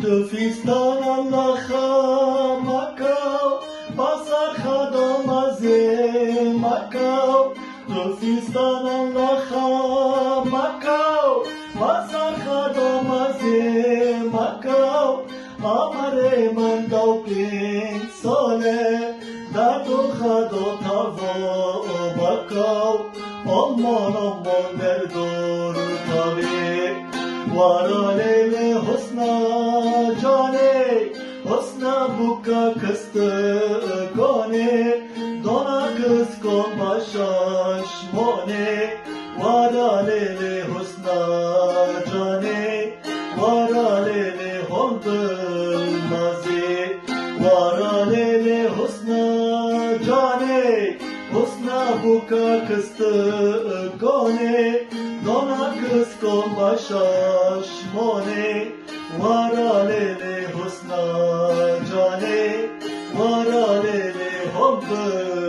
Tu fistan Allah'a makao, pasakha domaze makao. Tu fistan Allah'a makao, pasakha domaze makao. Amare mandau pin sole, dadu khado tavo bakao. Aman derdur tabi, varalele husna cane, husna buka kıstı gone, dona kız kon başaş mone, varalele husna cane, varalele hondul nazi, varalele husna cane, husna buka kıstı gone, dona kız kon başaş mone, varalele husna cane, varalele hondul